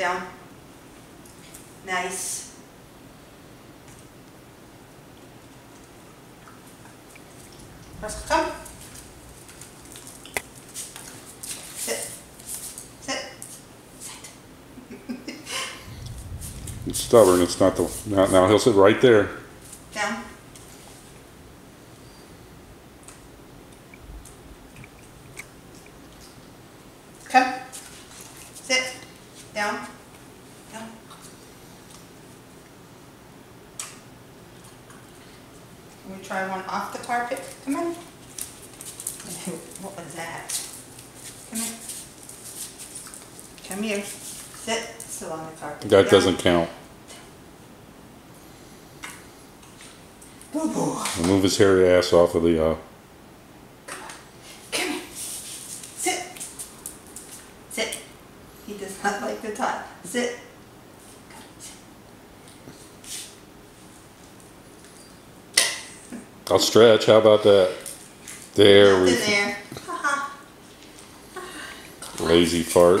Down. Nice. Rascal, come. Sit. Sit. Sit. It's stubborn. It's not the. Now he'll sit right there. Down. Come. Sit. Down. Down. Can we try one off the carpet? Come on. What was that? Come here. Come here. Sit. Still on the carpet. That Down. doesn't count. Boo boo. He'll move his hairy ass off of the. Come here. Sit. Sit. He does not like the top. Sit. I'll stretch. How about that? There we. Nothing there. Lazy fart.